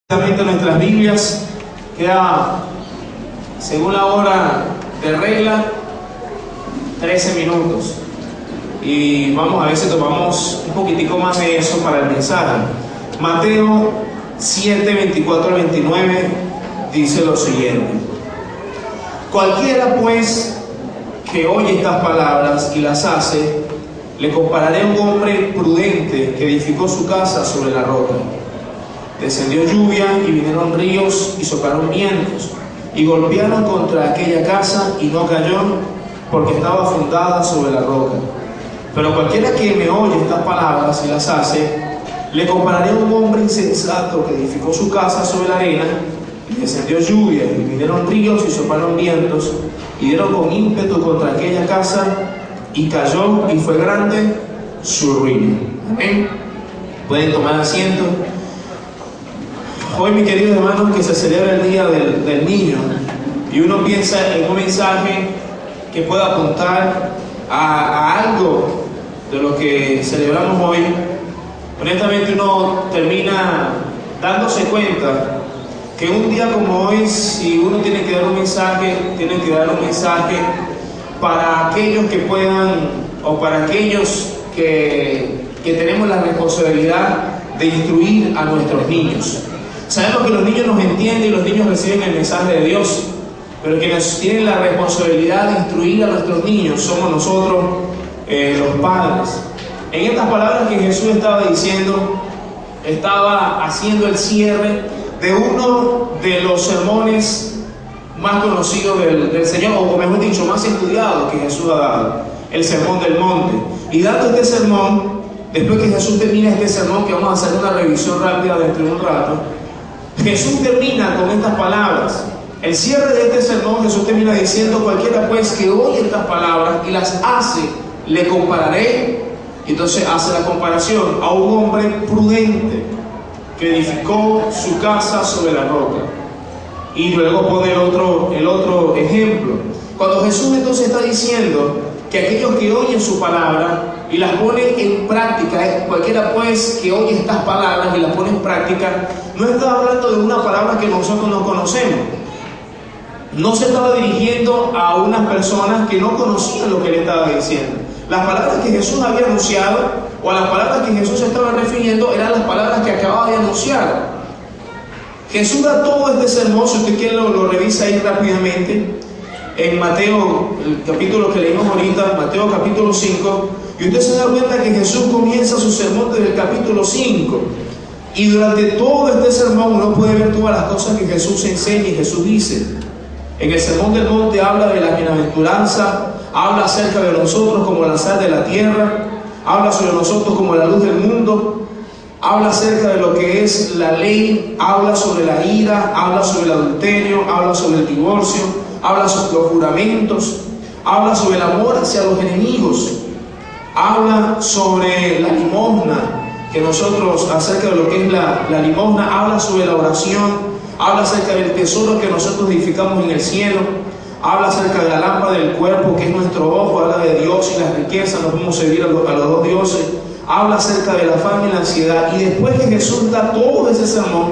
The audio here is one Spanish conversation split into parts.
Nuestras Biblias queda, según la hora de regla, 13 minutos, y vamos a ver si tomamos un poquitico más de eso para el mensaje. Mateo 7, 24 al 29 dice lo siguiente: cualquiera pues que oye estas palabras y las hace, le compararé a un hombre prudente que edificó su casa sobre la roca. Descendió lluvia y vinieron ríos y soplaron vientos y golpearon contra aquella casa y no cayó, porque estaba fundada sobre la roca. Pero cualquiera que me oye estas palabras y las hace, le compararé a un hombre insensato que edificó su casa sobre la arena, y descendió lluvia y vinieron ríos y soplaron vientos y dieron con ímpetu contra aquella casa y cayó, y fue grande su ruina. Amén. Pueden tomar asiento. Hoy, mis queridos hermanos, que se celebra el Día del Niño, y uno piensa en un mensaje que pueda apuntar a algo de lo que celebramos hoy, honestamente uno termina dándose cuenta que un día como hoy, si uno tiene que dar un mensaje, tiene que dar un mensaje para aquellos que puedan, o para aquellos que tenemos la responsabilidad de instruir a nuestros niños. Sabemos que los niños nos entienden y los niños reciben el mensaje de Dios, pero quienes tienen la responsabilidad de instruir a nuestros niños somos nosotros, los padres. En estas palabras que Jesús estaba diciendo, estaba haciendo el cierre de uno de los sermones más conocidos del Señor, o mejor dicho, más estudiados que Jesús ha dado, el Sermón del Monte. Y dando este sermón, después que Jesús termina este sermón, que vamos a hacer una revisión rápida dentro de un rato, Jesús termina con estas palabras. El cierre de este sermón, Jesús termina diciendo: cualquiera pues que oye estas palabras y las hace, le compararé. Y entonces hace la comparación a un hombre prudente que edificó su casa sobre la roca. Y luego pone el otro ejemplo. Cuando Jesús entonces está diciendo que aquellos que oyen su palabra y las ponen en práctica, cualquiera pues que oye estas palabras y las pone en práctica, no está hablando de una palabra que nosotros no conocemos. No se estaba dirigiendo a unas personas que no conocían lo que le estaba diciendo. Las palabras que Jesús había anunciado, o a las palabras que Jesús se estaba refiriendo, eran las palabras que acababa de anunciar. Jesús da todo este sermón, si usted quiere lo revisa ahí rápidamente, en Mateo, el capítulo que leímos ahorita, Mateo capítulo 5, y usted se da cuenta que Jesús comienza su sermón desde el capítulo 5, y durante todo este sermón uno puede ver todas las cosas que Jesús enseña y Jesús dice. En el Sermón del Monte habla de la bienaventuranza, habla acerca de nosotros como la sal de la tierra, habla sobre nosotros como la luz del mundo, habla acerca de lo que es la ley, habla sobre la ira, habla sobre el adulterio, habla sobre el divorcio, habla sobre los juramentos, habla sobre el amor hacia los enemigos, habla sobre la limosna, que nosotros, acerca de lo que es la limosna, habla sobre la oración, habla acerca del tesoro que nosotros edificamos en el cielo, habla acerca de la lámpara del cuerpo, que es nuestro ojo, habla de Dios y las riquezas, nos vamos a servir a los dos dioses, habla acerca de la fama y la ansiedad. Y después que Jesús da todo ese sermón,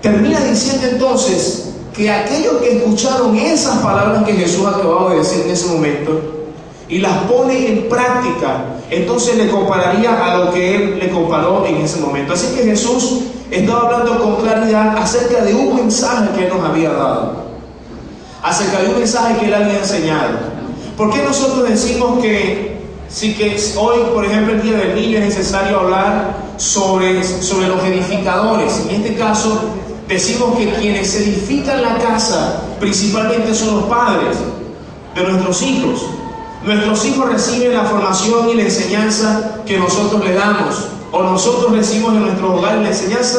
termina diciendo entonces que aquellos que escucharon esas palabras que Jesús acababa de decir en ese momento y las pone en práctica, entonces le compararía a lo que él le comparó en ese momento. Así que Jesús estaba hablando con claridad acerca de un mensaje que él nos había dado, acerca de un mensaje que él había enseñado. ¿Por qué nosotros decimos que hoy, por ejemplo, el Día del Niño, es necesario hablar sobre los edificadores? En este caso decimos que quienes edifican la casa principalmente son los padres de nuestros hijos. Nuestros hijos reciben la formación y la enseñanza que nosotros le damos, o nosotros recibimos en nuestros hogares la enseñanza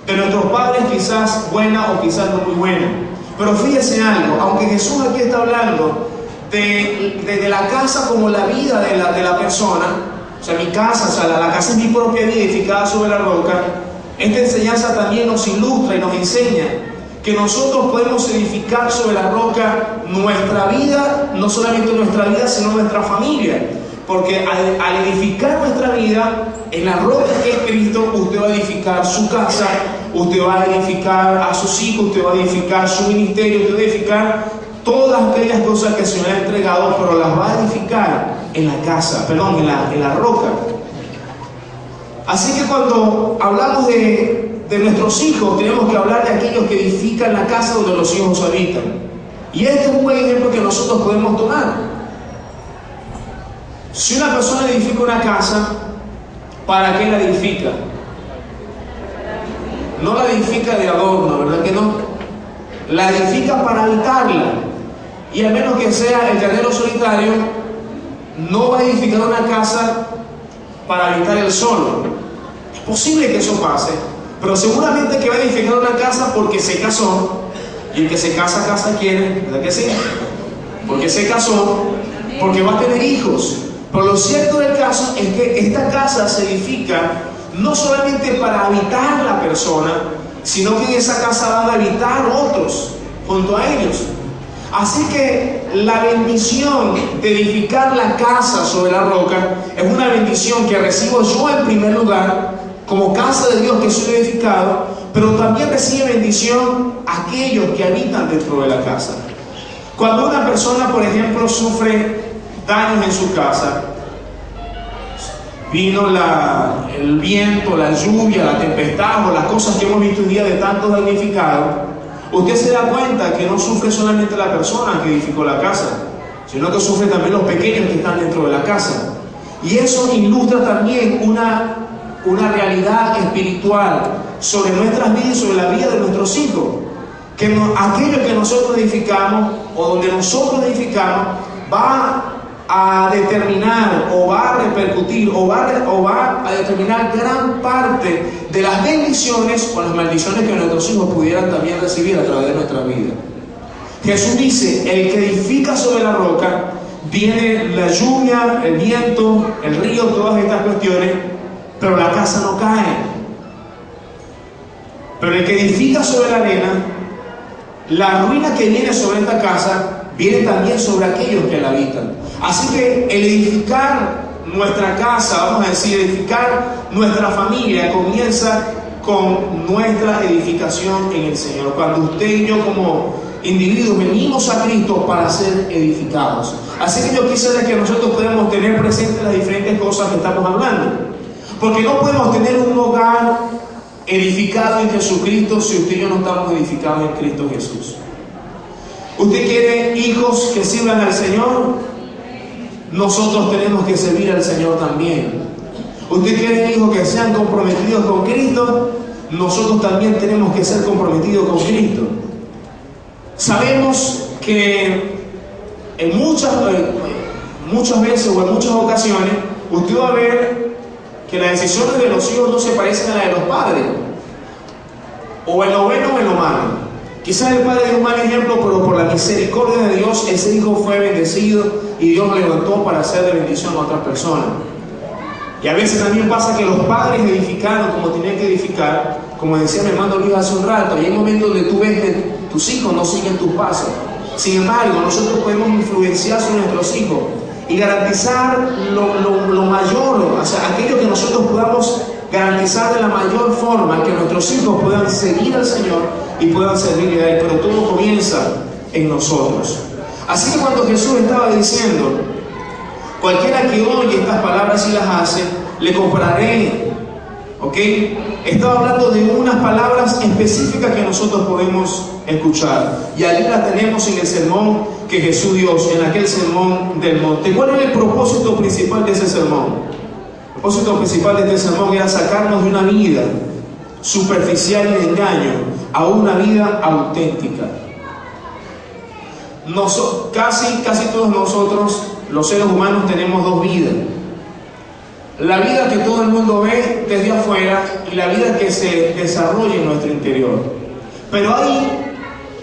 de nuestros padres, quizás buena o quizás no muy buena. Pero fíjese algo, aunque Jesús aquí está hablando de la casa como la vida de la persona, o sea, mi casa, o sea, la casa es mi propia vida edificada sobre la roca, esta enseñanza también nos ilustra y nos enseña que nosotros podemos edificar sobre la roca nuestra vida, no solamente nuestra vida, sino nuestra familia. Porque al edificar nuestra vida en la roca que es Cristo, usted va a edificar su casa usted va a edificar a sus hijos, usted va a edificar su ministerio, usted va a edificar todas aquellas cosas que el Señor ha entregado, pero las va a edificar en la casa, perdón, en la roca. Así que cuando hablamos de nuestros hijos, tenemos que hablar de aquellos que edifican la casa donde los hijos habitan. Y este es un buen ejemplo que nosotros podemos tomar. Si una persona edifica una casa, ¿para qué la edifica? No la edifica de adorno, ¿verdad que no? La edifica para habitarla. Y a menos que sea el llanero solitario, no va a edificar una casa para habitar él solo. Es posible que eso pase, pero seguramente que va a edificar una casa porque se casó. Y el que se casa, casa quiere, ¿verdad que sí? Porque se casó, porque va a tener hijos. Pero lo cierto del caso es que esta casa se edifica no solamente para habitar la persona, sino que en esa casa van a habitar otros junto a ellos. Así que la bendición de edificar la casa sobre la roca es una bendición que recibo yo en primer lugar, como casa de Dios que soy edificado, pero también recibe bendición aquellos que habitan dentro de la casa. Cuando una persona, por ejemplo, sufre daños en su casa, vino el viento, la lluvia, la tempestad o las cosas que hemos visto hoy día de tantos damnificados, usted se da cuenta que no sufre solamente la persona que edificó la casa, sino que sufre también los pequeños que están dentro de la casa. Y eso ilustra también una realidad espiritual sobre nuestras vidas y sobre la vida de nuestros hijos. Que aquello que nosotros edificamos o donde nosotros edificamos va a determinar o va a repercutir o va a determinar gran parte de las bendiciones o las maldiciones que nuestros hijos pudieran también recibir a través de nuestra vida. Jesús dice: el que edifica sobre la roca, viene la lluvia, el viento, el río, todas estas cuestiones, pero la casa no cae. Pero el que edifica sobre la arena, la ruina que viene sobre esta casa viene también sobre aquellos que la habitan. Así que el edificar nuestra casa, vamos a decir, edificar nuestra familia, comienza con nuestra edificación en el Señor. Cuando usted y yo como individuos venimos a Cristo para ser edificados. Así que yo quisiera que nosotros podamos tener presentes las diferentes cosas que estamos hablando. Porque no podemos tener un hogar edificado en Jesucristo si usted y yo no estamos edificados en Cristo Jesús. ¿Usted quiere hijos que sirvan al Señor? Nosotros tenemos que servir al Señor también. ¿Usted quiere hijos que sean comprometidos con Cristo? Nosotros también tenemos que ser comprometidos con Cristo. Sabemos que en muchas veces o en muchas ocasiones usted va a ver que las decisiones de los hijos no se parecen a las de los padres, o en lo bueno o en lo malo. Quizás el padre dio un mal ejemplo, pero por la misericordia de Dios ese hijo fue bendecido y Dios lo levantó para ser de bendición a otras personas. Y a veces también pasa que los padres edificaron como tenían que edificar, como decía mi hermano Luis hace un rato, y hay momentos donde tú ves que tus hijos no siguen tus pasos. Sin embargo, nosotros podemos influenciar sobre nuestros hijos y garantizar lo mayor, o sea, aquello que nosotros podamos garantizar de la mayor forma, que nuestros hijos puedan seguir al Señor y puedan servirle a Él, pero todo comienza en nosotros. Así que cuando Jesús estaba diciendo: cualquiera que oye estas palabras y las hace, le compraré, ¿ok? Estaba hablando de unas palabras específicas que nosotros podemos escuchar, y allí las tenemos en el sermón que Jesús dio, en aquel sermón del monte. ¿Cuál era el propósito principal de ese sermón? El propósito principal de este sermón era sacarnos de una vida superficial y de engaño a una vida auténtica. Casi todos nosotros, los seres humanos, tenemos dos vidas: la vida que todo el mundo ve desde afuera y la vida que se desarrolla en nuestro interior. Pero hay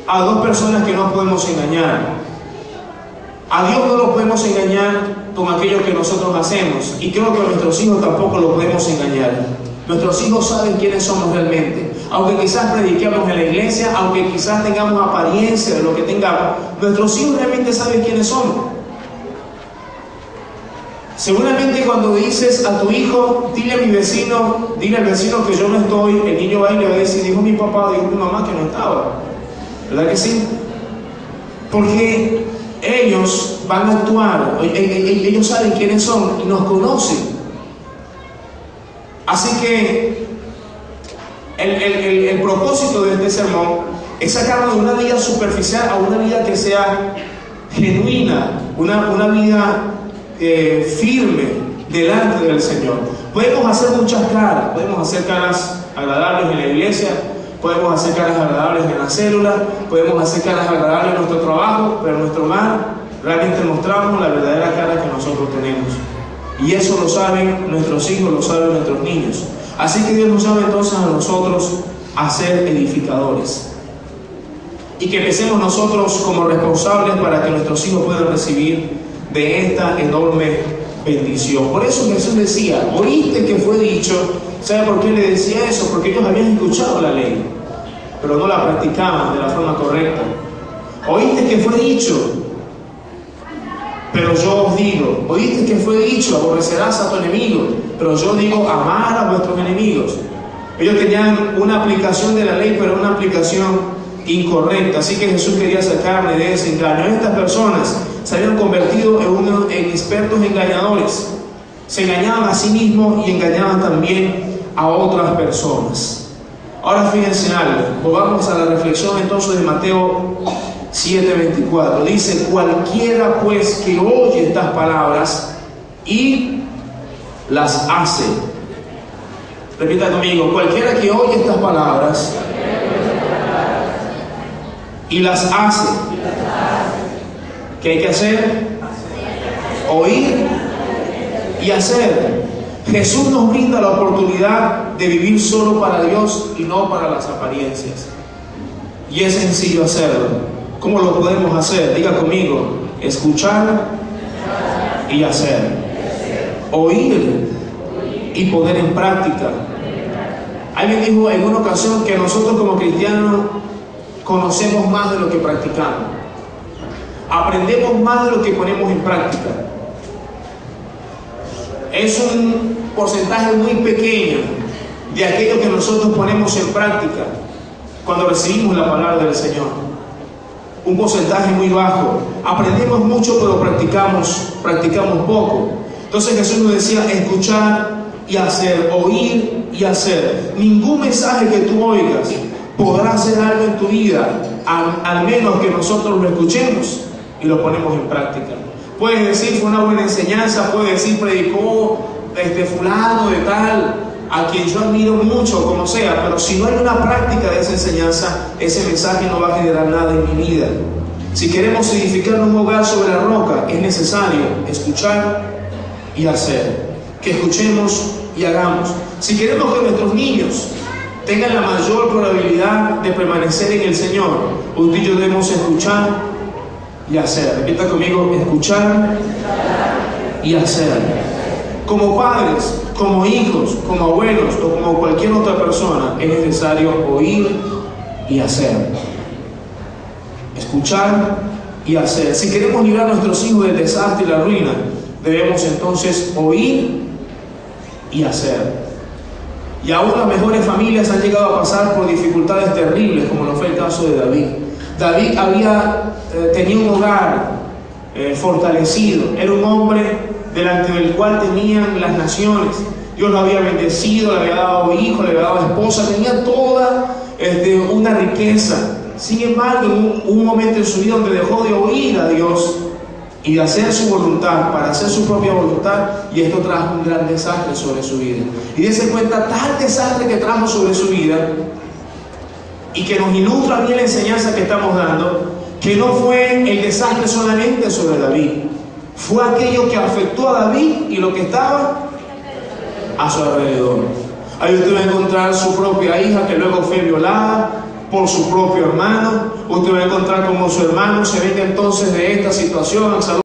a dos personas que no podemos engañar. A Dios no lo podemos engañar con aquello que nosotros hacemos, y creo que a nuestros hijos tampoco lo podemos engañar. Nuestros hijos saben quiénes somos realmente. Aunque quizás prediquemos en la iglesia, aunque quizás tengamos apariencia de lo que tengamos, nuestros hijos realmente saben quiénes somos. Seguramente cuando dices a tu hijo, dile al vecino que yo no estoy, el niño va y le va a decir, dijo mi papá, dijo mi mamá que no estaba. ¿Verdad que sí? Porque ellos van a actuar, ellos saben quiénes son y nos conocen. Así que el propósito de este sermón es sacarnos de una vida superficial a una vida que sea genuina, una vida firme delante del Señor. Podemos hacer muchas caras, podemos hacer caras agradables en la iglesia, podemos hacer caras agradables en la célula, podemos hacer caras agradables en nuestro trabajo, pero en nuestro hogar realmente mostramos la verdadera cara que nosotros tenemos. Y eso lo saben nuestros hijos, lo saben nuestros niños. Así que Dios nos llama entonces a nosotros a ser edificadores. Y que empecemos nosotros como responsables para que nuestros hijos puedan recibir de esta enorme bendición. Por eso Jesús decía, oíste que fue dicho. ¿Sabe por qué le decía eso? Porque ellos habían escuchado la ley, pero no la practicaban de la forma correcta. Oíste que fue dicho, pero yo os digo. Oíste que fue dicho, aborrecerás a tu enemigo, pero yo digo, amar a vuestros enemigos. Ellos tenían una aplicación de la ley, pero una aplicación incorrecta. Así que Jesús quería sacarle de ese engaño. Estas personas se habían convertido en expertos engañadores. Se engañaban a sí mismos y engañaban también a otras personas. Ahora fíjense algo, volvamos a la reflexión entonces de Mateo 7:24. Dice, cualquiera pues que oye estas palabras y las hace. Repita conmigo, cualquiera que oye estas palabras y las hace. ¿Qué hay que hacer? Oír y hacer. Jesús nos brinda la oportunidad de vivir solo para Dios y no para las apariencias. Y es sencillo hacerlo. ¿Cómo lo podemos hacer? Diga conmigo, escuchar y hacer. Oír y poner en práctica. Alguien dijo en una ocasión que nosotros como cristianos conocemos más de lo que practicamos. Aprendemos más de lo que ponemos en práctica. Es un porcentaje muy pequeño de aquello que nosotros ponemos en práctica cuando recibimos la palabra del Señor. Un porcentaje muy bajo. Aprendemos mucho, pero practicamos poco. Entonces Jesús nos decía, escuchar y hacer, oír y hacer. Ningún mensaje que tú oigas podrá hacer algo en tu vida, al menos que nosotros lo escuchemos y lo ponemos en práctica. Puedes decir, fue una buena enseñanza, puedes decir, predicó fulano de tal, a quien yo admiro mucho, como sea, pero si no hay una práctica de esa enseñanza, ese mensaje no va a generar nada en mi vida. Si queremos edificar un hogar sobre la roca, es necesario escuchar y hacer. Que escuchemos y hagamos. Si queremos que nuestros niños tengan la mayor probabilidad de permanecer en el Señor, usted y yo debemos escuchar y hacer. Repita conmigo, escuchar y hacer. Como padres, como hijos, como abuelos o como cualquier otra persona, es necesario oír y hacer. Escuchar y hacer. Si queremos librar a nuestros hijos del desastre y la ruina, debemos entonces oír y hacer. Y aún las mejores familias han llegado a pasar por dificultades terribles, como lo fue el caso de David. David tenía un hogar fortalecido. Era un hombre delante del cual tenían las naciones. Dios lo había bendecido, le había dado hijos, le había dado esposa, tenía toda una riqueza. Sin embargo, hubo un momento en su vida donde dejó de oír a Dios y de hacer su voluntad para hacer su propia voluntad, y esto trajo un gran desastre sobre su vida. Y dése cuenta tal desastre que trajo sobre su vida, y que nos ilustra bien la enseñanza que estamos dando, que no fue el desastre solamente sobre David, fue aquello que afectó a David y lo que estaba a su alrededor. Ahí usted va a encontrar su propia hija que luego fue violada por su propio hermano. Usted va a encontrar como su hermano se venga entonces de esta situación.